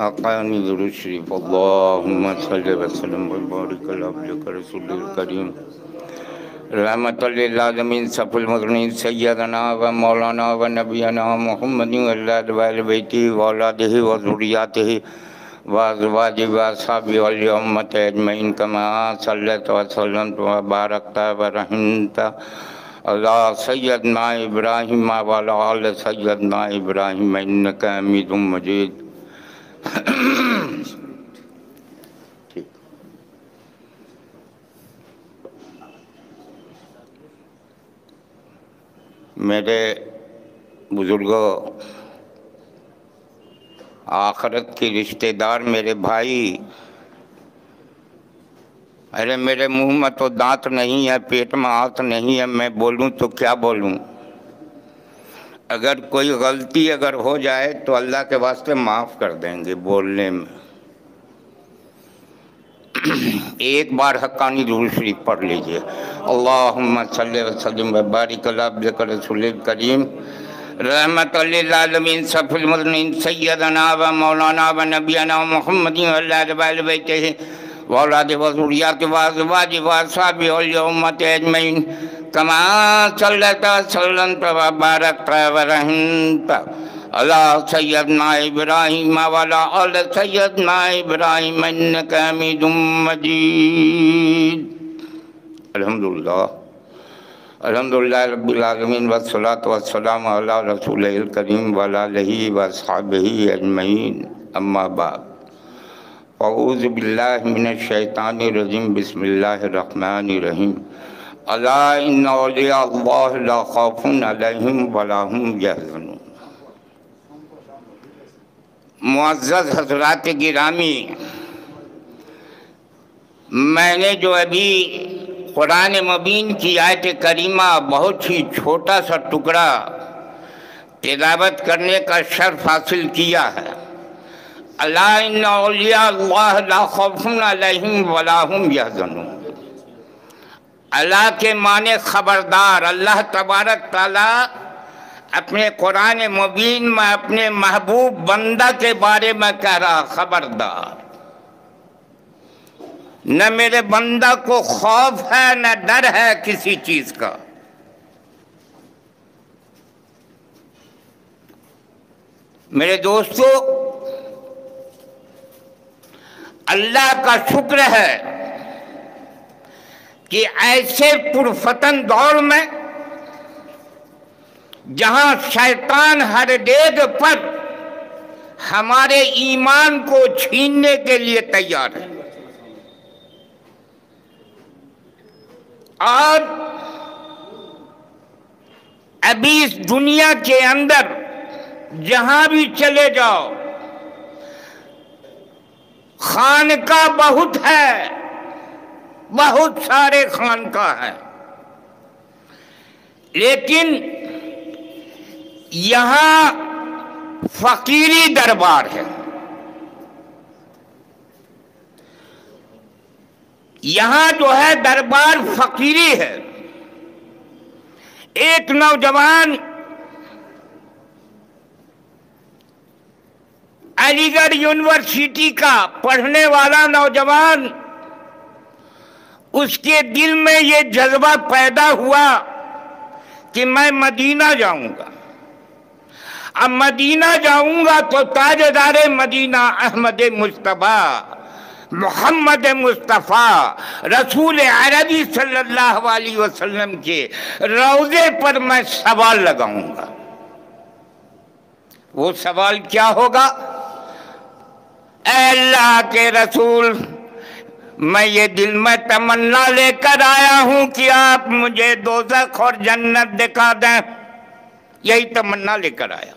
आकानी दुरूद शरीफ अल्लाहुम्मा सल्लि व सल्लिम व बारिक अला अब्दिका रसूलिल करीम रहमतल लिल आलमीन सफुल मगनीन सय्यदना व मौलाना व नबियना मुहम्मदिन वल्लाह व बैती व औलादिही व ज़ुर्रिय्यतिही व अज़वाजिही व अस्हाबिही वल उम्मति अजमईन कमा सल्लैता व सल्लमता व बारकता व रहमता अला सय्यदना इब्राहीम व अला आलि सय्यदना इब्राहीम इन्नका हमीदुम मजीद। मेरे बुज़ुर्गों, आखिरत के रिश्तेदार, मेरे भाई, अरे मेरे मुंह में तो दांत नहीं है, पेट में हाथ नहीं है, मैं बोलूं तो क्या बोलूं। अगर कोई गलती अगर हो जाए तो अल्लाह के वास्ते माफ़ कर देंगे बोलने में। एक बार हक्कानी दुरूद शरीफ पढ़ लीजिए। अल्लाहुम्मा सल्लि व सल्लिम व बारिक अला अब्दिका रसूलिल करीम रहमतल लिल आलमीन सफुल मज़नीन सय्यदना व मौलाना व नबियना मुहम्मदिन वल्लाह अहले बैतिही व औलादिही व ज़ुर्रिय्यतिही व अज़वाजिही व अस्हाबिही वल उम्मति अजमईन कमा सल्लैता व सल्लमता व बारकता व रहमता अला सय्यदना इब्राहीम व अला आलि सय्यदना इब्राहीम इन्नका हमीदुम मजीद। अल्हम्दुलिल्लाह अल्हम्दुलिल्लाह रब्बिल आलमीन वस्सलातु वस्सलामु अला रसूलिल करीम व अला आलिहि व अस्हाबिहि अजमईन अम्मा बाद। अऊज़ु बिल्लाहि मिनश शैतानिर रजीम बिस्मिल्लाहिर रहमानिर रहीम। अला इन्ना औलिया अल्लाह ला खौफुन अलैहिम व ला हुम यहज़नून। मुअज़्ज़ज़ हज़रात गिरामी, मैंने जो अभी कुरान मुबीन की आयत करीमा बहुत ही छोटा सा टुकड़ा तिलावत करने का शर्फ हासिल किया है। अला इन्ना औलिया अल्लाह ला खौफुन अलैहिम व ला हुम यहज़नून। अल्लाह के माने खबरदार। अल्लाह तबारक ताला अपने कुरान मुबीन में अपने महबूब बंदा के बारे में कह रहा, खबरदार। न मेरे बंदा को खौफ है न डर है किसी चीज का। मेरे दोस्तों, अल्लाह का शुक्र है कि ऐसे पुरफतन दौर में जहां शैतान हर डेग पर हमारे ईमान को छीनने के लिए तैयार है, और अभी इस दुनिया के अंदर जहां भी चले जाओ खानका बहुत है, बहुत सारे खानका है, लेकिन यहां फकीरी दरबार है। यहां जो है दरबार फकीरी है। एक नौजवान अलीगढ़ यूनिवर्सिटी का पढ़ने वाला नौजवान, उसके दिल में ये जज्बा पैदा हुआ कि मैं मदीना जाऊंगा। अब मदीना जाऊंगा तो ताजदारे मदीना अहमद मुस्तफ़ा मोहम्मद मुस्तफ़ा रसूल अरबी सल्लल्लाहु अलैहि वसल्लम के रोज़े पर मैं सवाल लगाऊंगा। वो सवाल क्या होगा? ऐ अल्लाह के रसूल, मैं ये दिल में तमन्ना लेकर आया हूं कि आप मुझे दोज़ख और जन्नत दिखा दें। यही तमन्ना लेकर आया।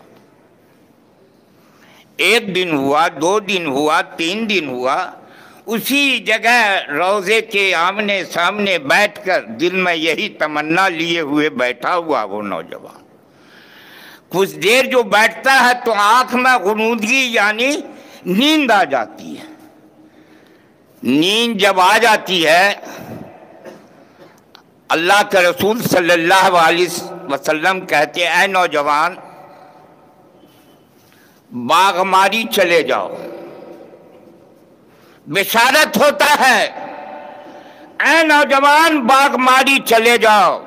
एक दिन हुआ, 2 दिन हुआ, 3 दिन हुआ, उसी जगह रोज़े के आमने सामने बैठकर दिल में यही तमन्ना लिए हुए बैठा हुआ वो नौजवान। कुछ देर जो बैठता है तो आंख में गुनूदगी यानी नींद आ जाती है। नींद जब आ जाती है, अल्लाह के रसूल सल्लल्लाहु अलैहि वसल्लम कहते हैं, ऐ नौजवान, बागमारी चले जाओ। बिशारत होता है, ऐ नौजवान बागमारी चले जाओ।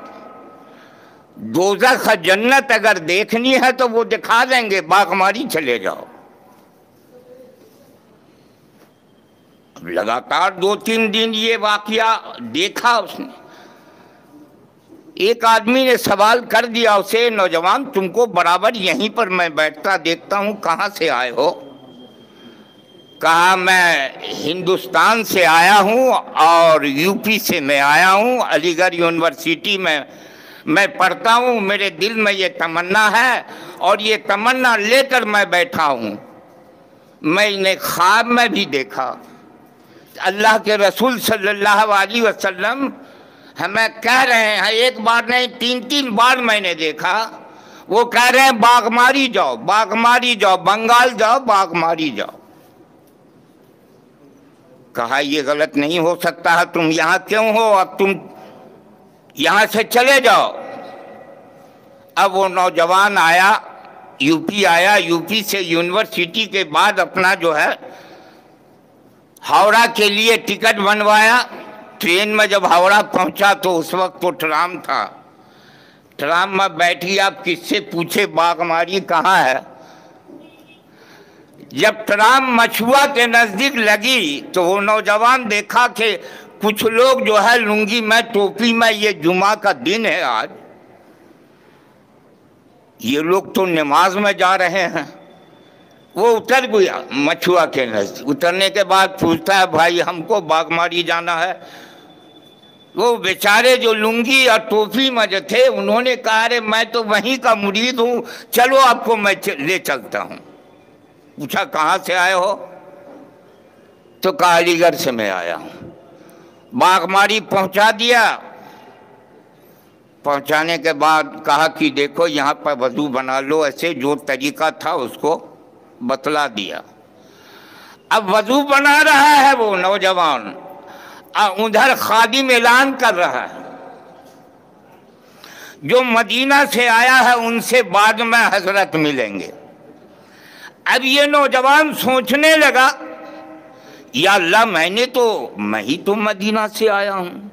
दोज़ख जन्नत अगर देखनी है तो वो दिखा देंगे, बागमारी चले जाओ। लगातार 2-3 दिन ये वाकया देखा उसने। एक आदमी ने सवाल कर दिया उसे, नौजवान तुमको बराबर यहीं पर मैं बैठता देखता हूँ, कहाँ से आए हो? कहा मैं हिंदुस्तान से आया हूँ और यूपी से मैं आया हूँ, अलीगढ़ यूनिवर्सिटी में मैं पढ़ता हूँ। मेरे दिल में ये तमन्ना है और ये तमन्ना लेकर मैं बैठा हूँ। मैंने ख्वाब में भी देखा, अल्लाह के रसूल सल्लल्लाहु अलैहि वसल्लम हमें कह रहे हैं, एक बार नहीं 3-3 बार मैंने देखा, वो कह रहे हैं बागमारी जाओ, बागमारी जाओ, बंगाल जाओ, बागमारी जाओ। कहा ये गलत नहीं हो सकता है, तुम यहाँ क्यों हो? अब तुम यहाँ से चले जाओ। अब वो नौजवान आया, यूपी आया, यूपी से यूनिवर्सिटी के बाद अपना जो है हावड़ा के लिए टिकट बनवाया। ट्रेन में जब हावड़ा पहुंचा तो उस वक्त तो ट्राम था, ट्राम में बैठी, आप किससे पूछे बागमारी कहाँ है? जब ट्राम मछुआ के नजदीक लगी तो वो नौजवान देखा कि कुछ लोग जो है लुंगी में, टोपी में, ये जुमा का दिन है आज, ये लोग तो नमाज में जा रहे हैं। वो उतर गया मछुआ के नजदीक। उतरने के बाद पूछता है भाई हमको बागमारी जाना है। वो बेचारे जो लुंगी और टोपी में जो थे उन्होंने कहा अरे मैं तो वहीं का मुरीद हूँ, चलो आपको मैं ले चलता हूँ। पूछा कहाँ से आए हो? तो कहा अलीगढ़ से मैं आया हूँ। बागमारी पहुँचा दिया। पहुँचाने के बाद कहा कि देखो यहाँ पर वजू बना लो, ऐसे जो तरीका था उसको बतला दिया। अब वजू बना रहा है वो नौजवान, उधर खादिम ऐलान कर रहा है जो मदीना से आया है उनसे बाद में हजरत मिलेंगे। अब ये नौजवान सोचने लगा या अल्लाह मैं ही तो मदीना से आया हूँ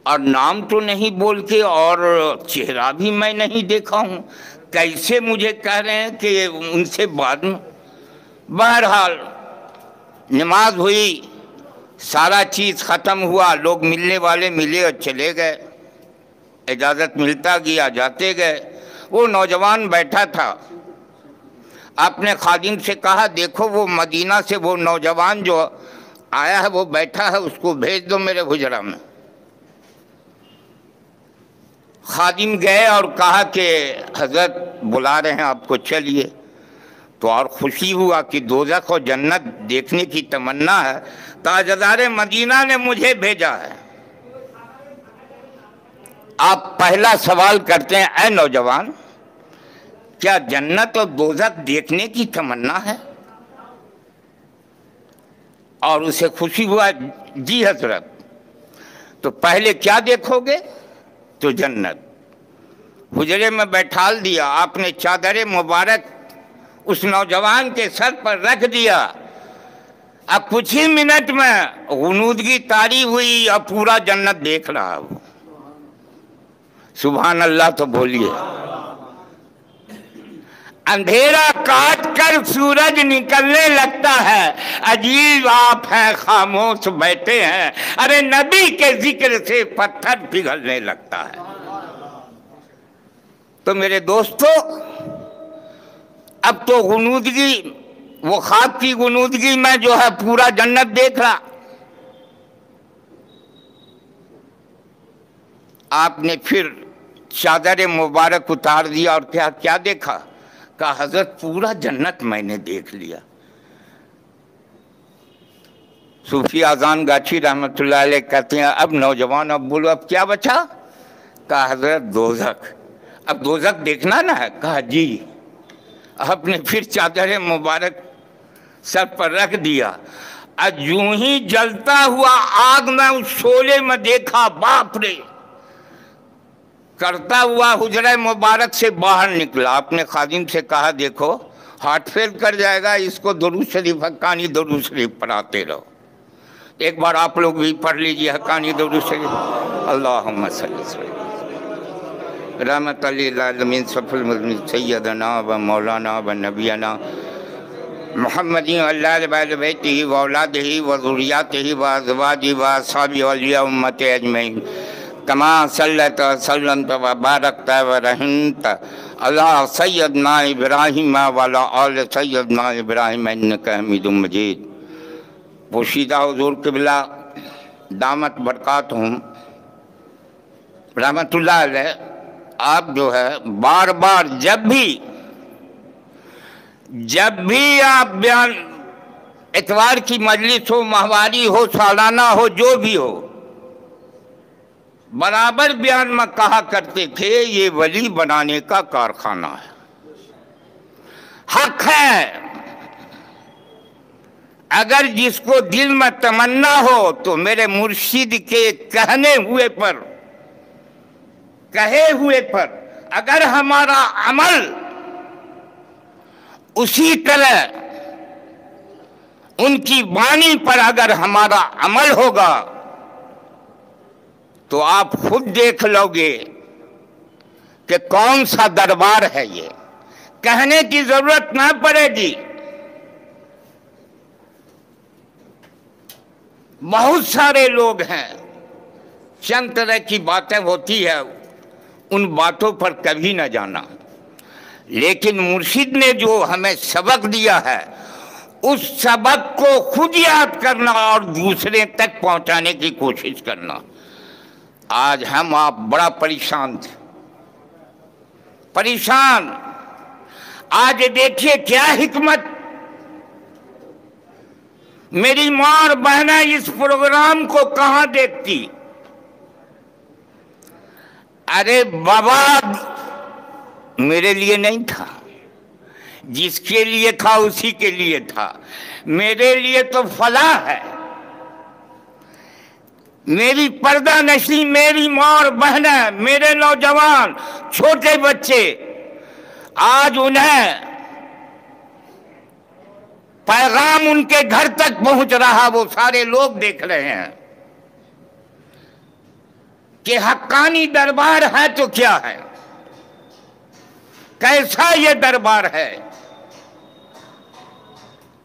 और नाम तो नहीं बोल के और चेहरा भी मैं नहीं देखा हूँ, कैसे मुझे कह रहे हैं कि उनसे बाद में। बहरहाल नमाज हुई, सारा चीज़ ख़त्म हुआ, लोग मिलने वाले मिले और चले गए, इजाज़त मिलता गया, जाते गए। वो नौजवान बैठा था, आपने खादिम से कहा देखो वो मदीना से वो नौजवान जो आया है वो बैठा है, उसको भेज दो मेरे हुजरा में। खादिम गए और कहा कि हजरत बुला रहे हैं आपको, चलिए। तो और खुशी हुआ कि दोज़ख और जन्नत देखने की तमन्ना है, ताजदार मदीना ने मुझे भेजा है। आप पहला सवाल करते हैं ऐ नौजवान, क्या जन्नत और दोज़ख देखने की तमन्ना है? और उसे खुशी हुआ, जी हजरत। तो पहले क्या देखोगे? तो जन्नत। हुजरे में बैठाल दिया, आपने चादर मुबारक उस नौजवान के सर पर रख दिया। अब कुछ ही मिनट में गुनूदगी तारी हुई और पूरा जन्नत देख रहा वो। सुभान अल्लाह तो बोलिए। अंधेरा काट कर सूरज निकलने लगता है, अजीब आप हैं खामोश बैठे हैं, अरे नबी के जिक्र से पत्थर पिघलने लगता है। तो मेरे दोस्तों, अब तो गुनूदगी, वो ख्वाब की गुनूदगी में जो है पूरा जन्नत देख रहा। आपने फिर चादर मुबारक उतार दिया और क्या क्या देखा? कहा हजरत पूरा जन्नत मैंने देख लिया। सूफी आज़ान गाछी रहमतुल्लाह अलैह कहते हैं अब नौजवान अब बोलो अब क्या बचा? कहा हजरत दोज़ख। अब दोज़ख देखना ना है? कहा जी। आपने फिर चादर मुबारक सर पर रख दिया। आज यूं ही जलता हुआ आग में उस शोले में देखा, बाप रे, करता हुआ हुजरा मुबारक से बाहर निकला, अपने खादिम से कहा देखो हार्ट फेल कर जाएगा, इसको दुरूद शरीफ हक्कानी दुरूद शरीफ पढ़ाते रहो। एक बार आप लोग भी पढ़ लीजिए हक्कानी दुरूद शरीफ। अल्लाहुम्मा सल्ली रहमतल लिल आलमीन सफल मुज़म्मिल सय्यदना व मौलाना व नबियना मुहम्मदी अल्लाह बैतिही व औलादिही व ज़ुर्रिय्यतिही व अज़वाजिही व अस्हाबिही व औलिया उम्मति अजमईन कमा सल्लत व सल्लमत व बारकत व रहिमत अला सय्यदना इब्राहीम व अला आल सय्यदना इब्राहीम इन्नका हमीदुम मजीद। पोशीदा हुज़ूर क़िबला दामत बरकातहुम रहमतुल्लाह अलैह, आप जो है बार बार जब भी आप बयान इतवार की मजलिस हो, माहवारी हो, सालाना हो, जो भी हो, बराबर बयान में कहा करते थे ये वली बनाने का कारखाना है, हक है। अगर जिसको दिल में तमन्ना हो तो मेरे मुर्शिद के कहे हुए पर अगर हमारा अमल उसी तरह उनकी वाणी पर अगर हमारा अमल होगा तो आप खुद देख लोगे कि कौन सा दरबार है ये, कहने की जरूरत ना पड़ेगी। बहुत सारे लोग हैं, चंद तरह की बातें होती है, उन बातों पर कभी न जाना, लेकिन मुर्शिद ने जो हमें सबक दिया है उस सबक को खुद याद करना और दूसरे तक पहुंचाने की कोशिश करना। आज हम आप बड़ा परेशान थे, परेशान। आज देखिए क्या हिकमत, मेरी माँ और बहनें इस प्रोग्राम को कहां देखती। अरे बाबा मेरे लिए नहीं था, जिसके लिए था उसी के लिए था, मेरे लिए तो फलाह है। मेरी पर्दा नशी, मेरी माँ और बहनें, मेरे नौजवान छोटे बच्चे, आज उन्हें पैगाम उनके घर तक पहुंच रहा, वो सारे लोग देख रहे हैं कि हक्कानी दरबार है तो क्या है, कैसा ये दरबार है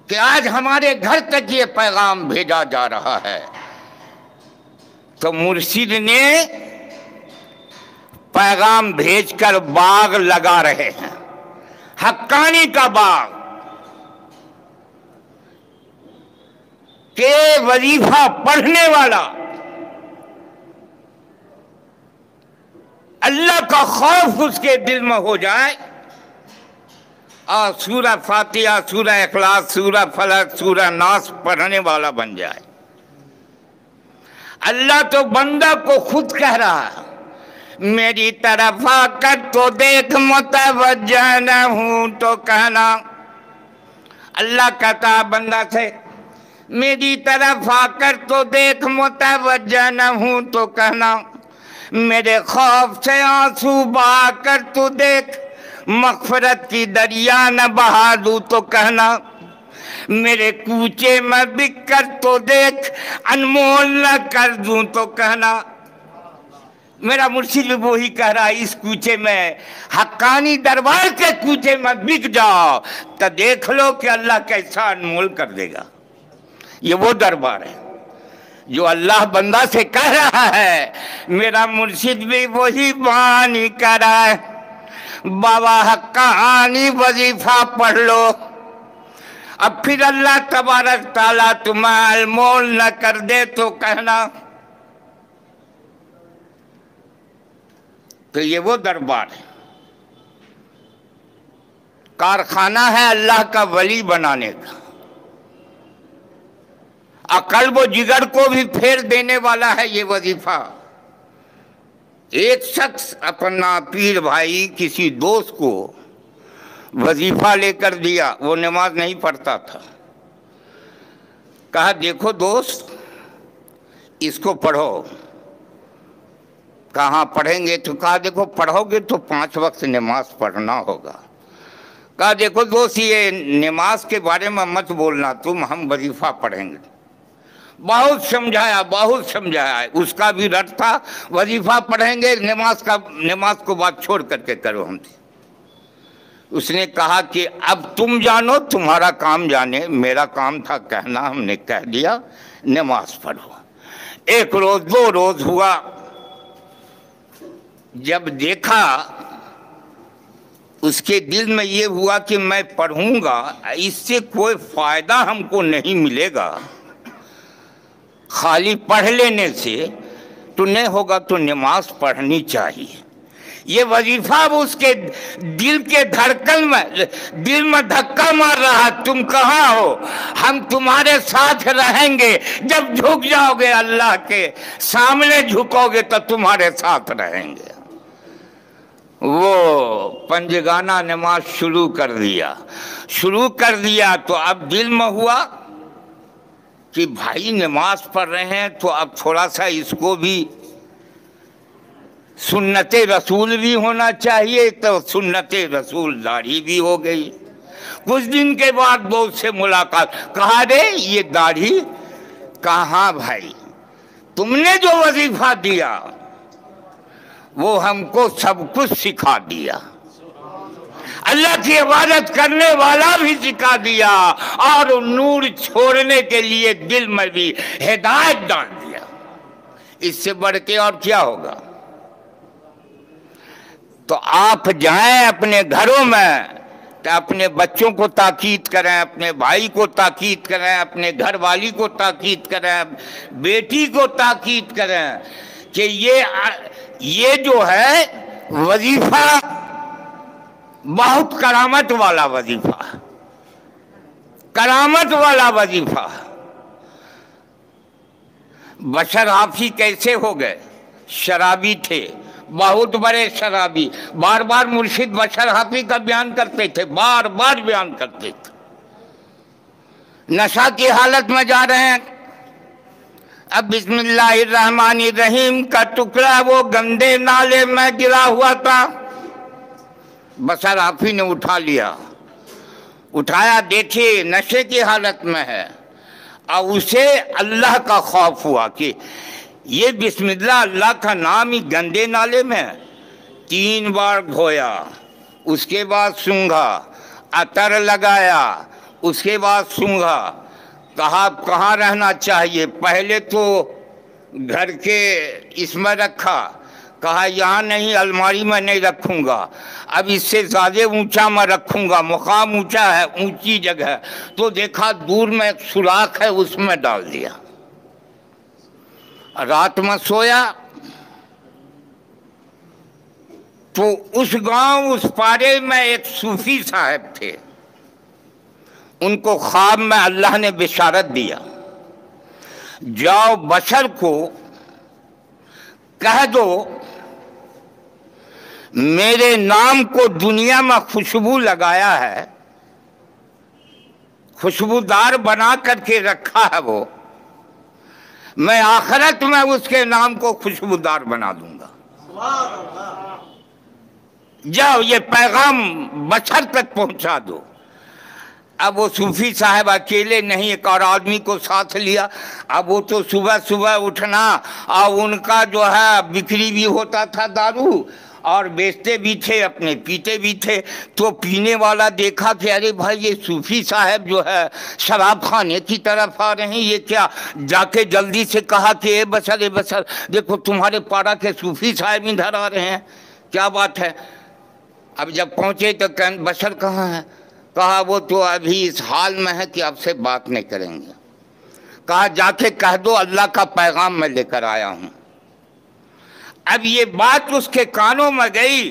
कि आज हमारे घर तक ये पैगाम भेजा जा रहा है। तो मुर्शिद ने पैगाम भेजकर बाग लगा रहे हैं, हक्कानी का बाग, के वजीफा पढ़ने वाला अल्लाह का खौफ उसके दिल में हो जाए और सूरह फातिहा, सूरह इखलास, सूरह फलक, सूरह नास पढ़ने वाला बन जाए। अल्लाह तो बंदा को खुद कह रहा है, मेरी तरफ आकर तो देख, मुतवज्जह न हूं तो कहना। अल्लाह कहता बंदा से, मेरी तरफ आकर तो देख, मुतवज्जह न हूं तो कहना। मेरे खौफ से आंसू बहा कर तू देख, मग़फ़िरत की दरिया न बहा दूं तो कहना। मेरे कूचे में बिक कर तो देख, अनमोल न कर दूं तो कहना। मेरा मुर्शिद भी वही कह रहा है, इस कूचे में, हक्कानी दरबार के कूचे में बिक जाओ तो देख लो कि अल्लाह कैसा अनमोल कर देगा। ये वो दरबार है जो अल्लाह बंदा से कह रहा है। मेरा मुर्शिद भी वही बानी कर रहा है, बाबा हक्कानी वजीफा पढ़ लो, अब फिर अल्लाह तबारक ताला तुम्हें अनमोल न कर दे तो कहना। तो ये वो दरबार है, कारखाना है अल्लाह का वली बनाने का। अकल व जिगर को भी फेर देने वाला है ये वजीफा। एक शख्स अपना पीर भाई किसी दोस्त को वजीफा लेकर दिया, वो नमाज नहीं पढ़ता था। कहा देखो दोस्त, इसको पढ़ो। कहाँ पढ़ेंगे? तो कहा देखो पढ़ोगे तो 5 वक्त नमाज पढ़ना होगा। कहा देखो दोस्त ये नमाज के बारे में मत बोलना तुम, हम वजीफा पढ़ेंगे। बहुत समझाया, उसका भी रट था वजीफा पढ़ेंगे, नमाज को बात छोड़ करके करो हमसे। उसने कहा कि अब तुम जानो, तुम्हारा काम जाने, मेरा काम था कहना, हमने कह दिया नमाज पढ़ो। 1 रोज 2 रोज हुआ, जब देखा उसके दिल में ये हुआ कि मैं पढ़ूंगा, इससे कोई फायदा हमको नहीं मिलेगा, खाली पढ़ लेने से तो नहीं होगा, तो नमाज पढ़नी चाहिए। ये वजीफा उसके दिल के धड़कन में, दिल में धक्का मार रहा, तुम कहाँ हो, हम तुम्हारे साथ रहेंगे, जब झुक जाओगे अल्लाह के सामने झुकोगे तो तुम्हारे साथ रहेंगे। वो पंजगाना नमाज शुरू कर दिया तो अब दिल में हुआ कि भाई नमाज पढ़ रहे हैं तो अब थोड़ा सा इसको भी सुन्नते रसूल भी होना चाहिए, तो सुन्नते रसूल दाढ़ी भी हो गई। कुछ दिन के बाद दोस्त से मुलाकात, कहा रे ये दाढ़ी कहाँ भाई, तुमने जो वजीफा दिया वो हमको सब कुछ सिखा दिया, अल्लाह की इबादत करने वाला भी सिखा दिया और नूर छोड़ने के लिए दिल में भी हिदायत डाल दिया। इससे बढ़ के और क्या होगा? तो आप जाएं अपने घरों में तो अपने बच्चों को ताकीद करें, अपने भाई को ताकीद करें, अपने घर वाली को ताकीद करें, बेटी को ताकीद करें कि ये जो है वजीफा बहुत करामत वाला वजीफा। बशर हाफी कैसे हो गए? शराबी थे, बहुत बड़े शराबी। बार बार मुर्शिद बशर हाफी का बयान करते थे, बार बार बयान करते थे। नशा की हालत में जा रहे हैं, अब बिस्मिल्लाहिर्रहमानिर्रहीम का टुकड़ा वो गंदे नाले में गिरा हुआ था, बशर हाफी ने उठाया, देखे नशे की हालत में है, और उसे अल्लाह का खौफ हुआ कि ये बिस्मिल्लाह अल्लाह का नाम ही गंदे नाले में। 3 बार धोया, उसके बाद सूंघा, अतर लगाया, उसके बाद सूंघा, कहा कहाँ रहना चाहिए, पहले तो घर के इसमें रखा, कहा यहाँ नहीं, अलमारी में नहीं रखूँगा, अब इससे ज़्यादा ऊंचा में रखूँगा, मुकाम ऊंचा है, ऊंची जगह। तो देखा दूर में एक सुराख है, उसमें डाल दिया। रात में सोया तो उस गांव उस पारे में एक सूफी साहब थे, उनको ख्वाब में अल्लाह ने बिशारत दिया, जाओ बशर को कह दो मेरे नाम को दुनिया में खुशबू लगाया है, खुशबूदार बना करके रखा है वो, मैं आखिरत में उसके नाम को खुशबूदार बना दूंगा। जाओ ये पैगाम बशर तक पहुंचा दो। अब वो सूफी साहब अकेले नहीं, एक और आदमी को साथ लिया। अब वो तो सुबह सुबह उठना, और उनका जो है बिक्री भी होता था दारू, और बेचते भी थे, अपने पीते भी थे। तो पीने वाला देखा कि अरे भाई ये सूफी साहब जो है शराब खाने की तरफ आ रहे हैं, ये क्या? जाके जल्दी से कहा कि ए बशर देखो तुम्हारे पारा के सूफी साहब इधर आ रहे हैं, क्या बात है? अब जब पहुँचे तो बशर कहाँ है? कहा वो तो अभी इस हाल में है कि आपसे बात नहीं करेंगे। कहा जाके कह दो अल्लाह का पैगाम मैं लेकर आया हूँ। अब ये बात उसके कानों में गई,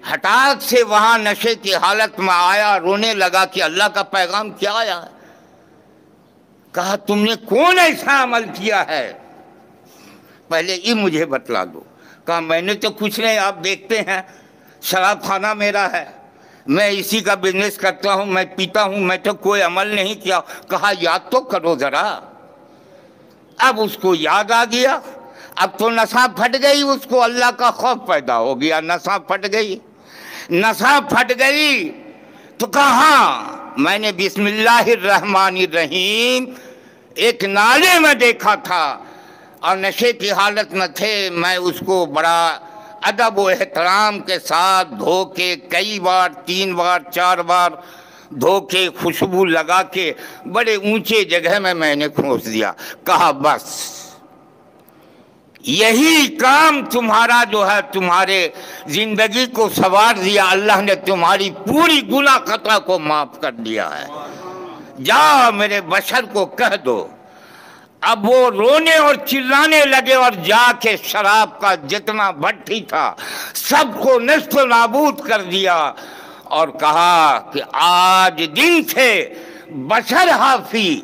हठात से वहाँ नशे की हालत में आया, रोने लगा कि अल्लाह का पैगाम क्या आया है? कहा तुमने कौन ऐसा अमल किया है, पहले ये मुझे बतला दो। कहा मैंने तो कुछ नहीं, आप देखते हैं शराब खाना मेरा है, मैं इसी का बिजनेस करता हूँ, मैं पीता हूँ, मैं तो कोई अमल नहीं किया। कहा याद तो करो ज़रा। अब उसको याद आ गया। अब तो नशा फट गई, उसको अल्लाह का खौफ पैदा हो गया, नशा फट गई, नशा फट गई तो कहा मैंने बिस्मिल्लाहिर्रहमानिर्रहीम एक नाले में देखा था और नशे की हालत में थे, मैं उसको बड़ा अदब व एहतराम के साथ धो के कई बार 3 बार 4 बार धो के खुशबू लगा के बड़े ऊंचे जगह में मैंने खोस दिया। कहा बस यही काम तुम्हारा जो है तुम्हारे जिंदगी को संवार दिया, अल्लाह ने तुम्हारी पूरी गुनाह खता को माफ कर दिया है। जा मेरे बशर को कह दो। अब वो रोने और चिल्लाने लगे और जाके शराब का जितना भट्टी था सबको नष्ट नाबूद कर दिया और कहा कि आज दिन से बशर हाफी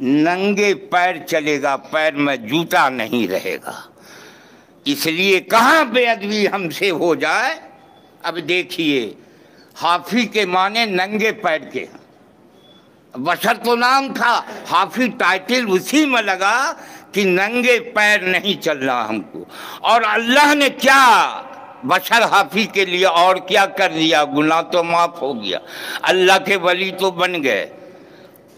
नंगे पैर चलेगा, पैर में जूता नहीं रहेगा। इसलिए कहाँ बेअदबी हमसे हो जाए। अब देखिए हाफी के माने नंगे पैर के, बशर तो नाम था, हाफी टाइटल उसी में लगा कि नंगे पैर नहीं चलना हमको। और अल्लाह ने क्या बशर हाफी के लिए और क्या कर दिया, गुनाह तो माफ हो गया, अल्लाह के वली तो बन गए।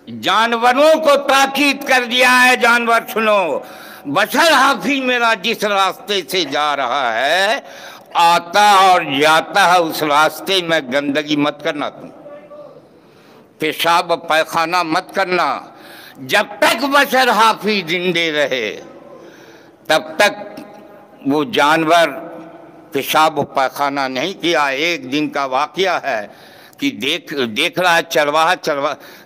जानवरों को ताकीद कर दिया है, जानवर सुनो, बशर हाफी मेरा जिस रास्ते से जा रहा है आता और जाता है उस रास्ते में गंदगी मत करना, तुम पेशाब पैखाना मत करना। जब तक बशर हाफी जिंदे रहे तब तक वो जानवर पेशाब पैखाना नहीं किया। एक दिन का वाकया है कि देख रहा है चरवाहा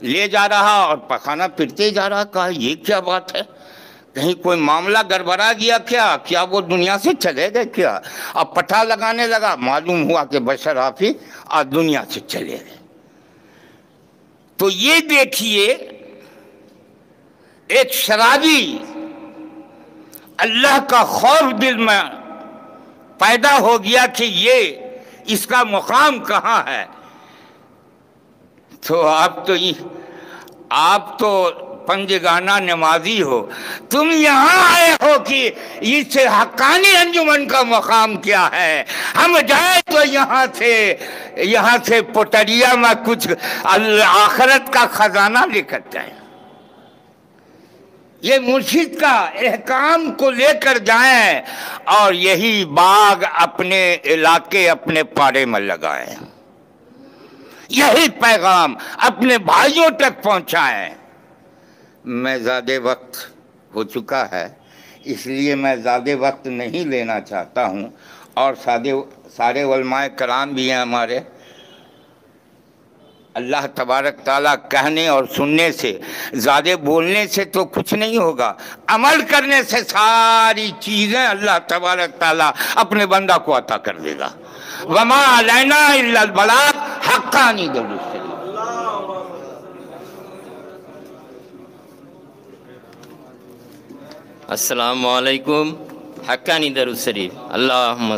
ले जा रहा और पैखाना फिरते जा रहा। कहा ये क्या बात है, कहीं कोई मामला गड़बड़ा गया क्या वो दुनिया से चले गए क्या। अब पता लगाने लगा, मालूम हुआ कि बशर हाफी आज दुनिया से चले गए। तो ये देखिए एक शराबी अल्लाह का खौफ दिल में पैदा हो गया कि ये इसका मुकाम कहाँ है। तो आप तो पंजगाना नमाजी हो, तुम यहाँ आए हो कि इस हक्कानी अंजुमन का मुकाम क्या है। हम जाए तो यहाँ से पोटरिया में कुछ आखिरत का खजाना लेकर जाए। ये मुर्शिद का एहकाम को लेकर जाएं और यही बाग अपने इलाके अपने पारे में लगाएं, यही पैगाम अपने भाइयों तक पहुंचाएं। मैं ज़्यादा वक्त हो चुका है इसलिए मैं ज़्यादा वक्त नहीं लेना चाहता हूँ और सारे उलमाए कराम भी हैं हमारे। अल्लाह तबारक ताला कहने और सुनने से, ज़्यादा बोलने से तो कुछ नहीं होगा, अमल करने से सारी चीज़ें अल्लाह तबारक ताला अपने बंदा को अता कर देगा। वमा अलैना इल्लल बलाग हक्कानी दरूद शरीफ। अस्सलामु अलैकुम, हक्कानी दरूद शरीफ। अल्लाहुम्मा